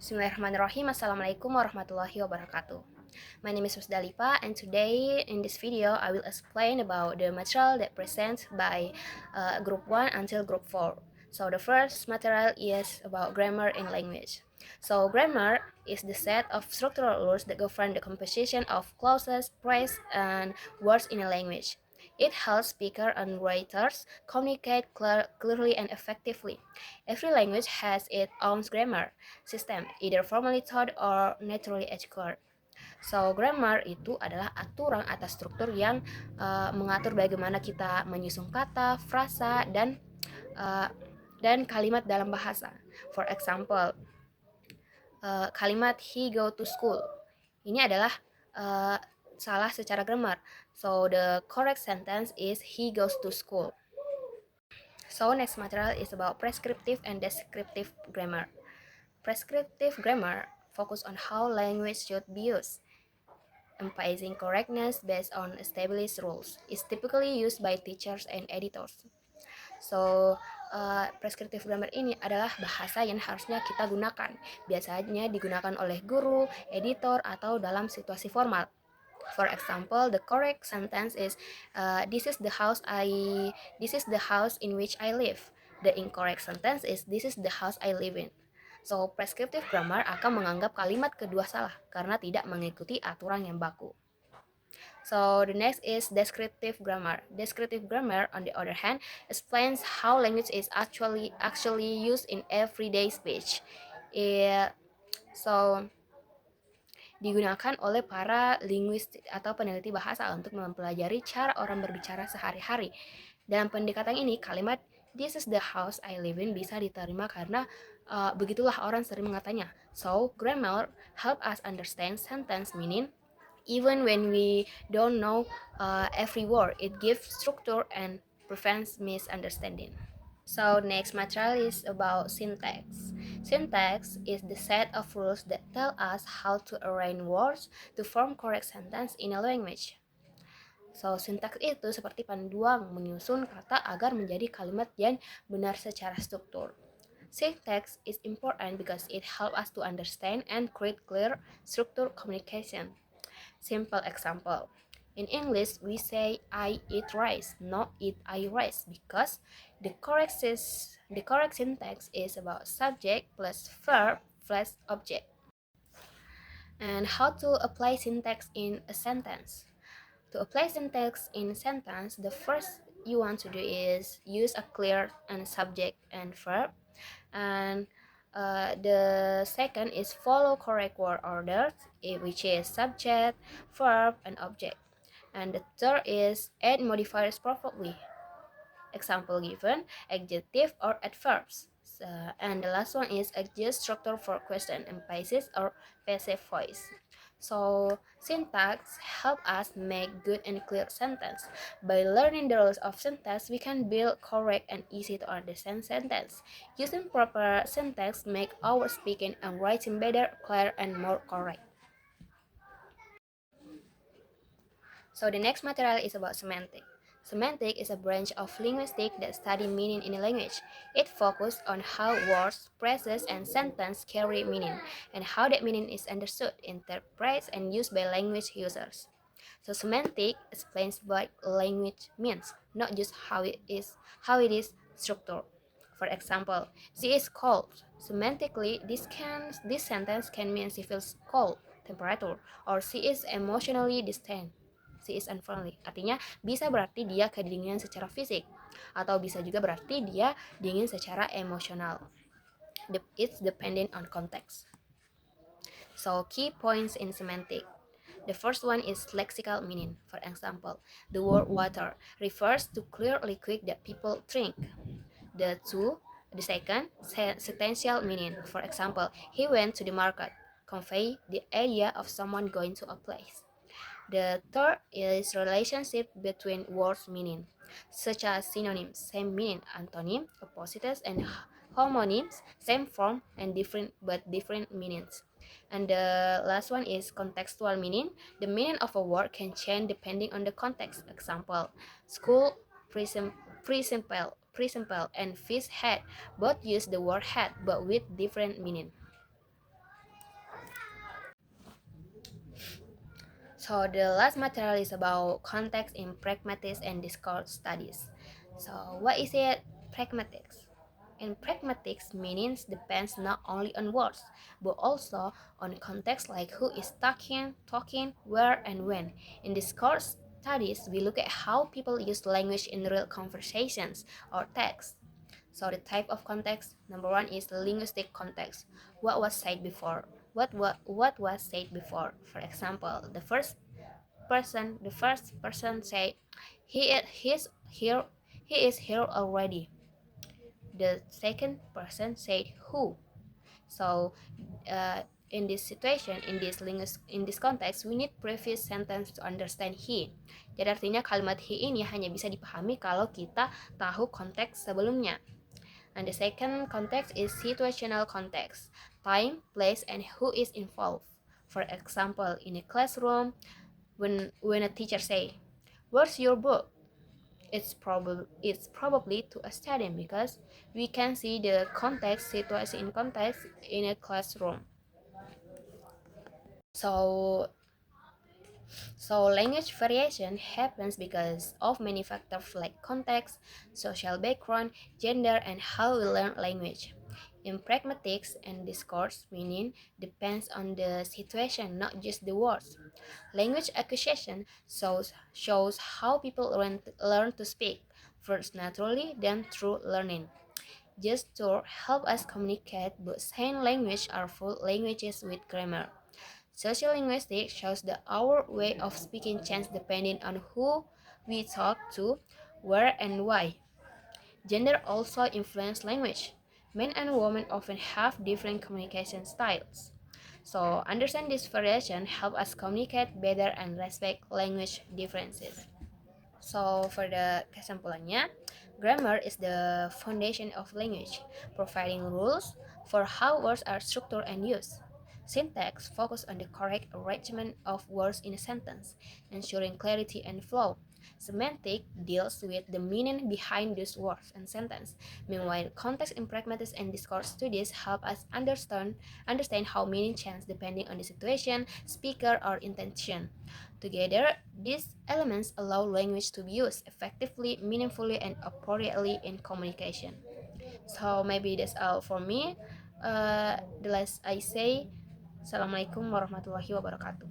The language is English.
Bismillahirrahmanirrahim. Assalamualaikum warahmatullahi wabarakatuh. My name is Rusdalipa, and today in this video I will explain about the material that presents by group 1 until group 4. So the first material is about grammar in language. So grammar is the set of structural rules that govern the composition of clauses, phrases, and words in a language. It helps speakers and writers communicate clearly and effectively. Every language has its own grammar system, either formally taught or naturally acquired. So, grammar itu adalah aturan atas struktur yang mengatur bagaimana kita menyusun kata, frasa, uh, dan kalimat dalam bahasa. For example, kalimat he go to school. Ini adalah uh, salah secara grammar. So, the correct sentence is he goes to school. So, next material is about prescriptive and descriptive grammar. Prescriptive grammar focus on how language should be used. Emphasizing correctness based on established rules is typically used by teachers and editors. So, prescriptive grammar ini adalah bahasa yang harusnya kita gunakan. Biasanya digunakan oleh guru, editor, atau dalam situasi formal. For example, the correct sentence is this is the house in which I live. The incorrect sentence is this is the house I live in. So, prescriptive grammar akan menganggap kalimat kedua salah karena tidak mengikuti aturan yang baku. So, the next is descriptive grammar. Descriptive grammar, on the other hand, explains how language is actually used in everyday speech. So, digunakan oleh para linguis atau peneliti bahasa untuk mempelajari cara orang berbicara sehari-hari. Dalam pendekatan ini, kalimat "This is the house I live in" bisa diterima karena begitulah orang sering mengatanya. So, grammar help us understand sentence meaning even when we don't know every word. It gives structure and prevents misunderstanding. So next material is about syntax. Syntax is the set of rules that tell us how to arrange words to form correct sentence in a language. So, syntax itu seperti panduan menyusun kata agar menjadi kalimat yang benar secara struktur. Syntax is important because it helps us to understand and create clear structure communication. Simple example. In English, we say I eat rice, not eat I rice, because the correct syntax is about subject plus verb plus object. And how to apply syntax in a sentence? To apply syntax in a sentence, the first you want to do is use a clear and subject and verb, and the second is follow correct word order, which is subject, verb, and object. And the third is add modifiers properly. Example given, adjective or adverbs. And the last one is adjust structure for question, emphasis, or passive voice. So, syntax help us make good and clear sentence. By learning the rules of syntax, we can build correct and easy to understand sentence. Using proper syntax make our speaking and writing better, clear, and more correct. So the next material is about semantic. Semantic is a branch of linguistics that study meaning in a language. It focuses on how words, phrases, and sentences carry meaning, and how that meaning is understood, interpreted, and used by language users. So semantic explains what language means, not just how it is structured. For example, she is cold. Semantically, this sentence can mean she feels cold, temperature, or she is emotionally distant. She is unfriendly. Artinya bisa berarti dia kedinginan secara fisik, atau bisa juga berarti dia dingin secara emosional. It's dependent on context. So key points in semantic. The first one is lexical meaning. For example, the word water refers to clear liquid that people drink. The second, sentential meaning. For example, he went to the market, convey the idea of someone going to a place. The third is relationship between words meaning, such as synonyms, same meaning, antonym, opposites, and homonyms, same form and different meanings. And the last one is contextual meaning. The meaning of a word can change depending on the context. Example, school, principal, and fish head both use the word head but with different meaning. So the last material is about context in pragmatics and discourse studies. So what is it? Pragmatics. In pragmatics, meanings depends not only on words, but also on context like who is talking, where, and when. In discourse studies, we look at how people use language in real conversations or text. So the type of context, number one is linguistic context. What was said before? What was said before? For example, the first person say, here he is here already. The second person said who. So in this situation, in this context, we need previous sentence to understand he. Jadi artinya kalimat he ini hanya bisa dipahami kalau kita tahu konteks sebelumnya. And the second context is situational context, time, place, and who is involved. For example, in a classroom, when a teacher say, "Where's your book?" It's probably to a student because we can see the context situation in context in a classroom. So So language variation happens because of many factors like context, social background, gender, and how we learn language. In pragmatics and discourse, meaning depends on the situation, not just the words. Language acquisition shows how people learn to speak, first naturally, then through learning. Gestures help us communicate, but sign language are full languages with grammar. Sociolinguistics shows that our way of speaking changes depending on who we talk to, where, and why. Gender also influences language. Men and women often have different communication styles. So, understand this variation help us communicate better and respect language differences. So for the kesimpulannya, grammar is the foundation of language, providing rules for how words are structured and used. Syntax focuses on the correct arrangement of words in a sentence, ensuring clarity and flow. Semantic deals with the meaning behind those words and sentence. Meanwhile, context in pragmatics and discourse studies help us understand how meaning changes depending on the situation, speaker, or intention. Together, these elements allow language to be used effectively, meaningfully, and appropriately in communication. So maybe that's all for me. The last I say, Assalamualaikum warahmatullahi wabarakatuh.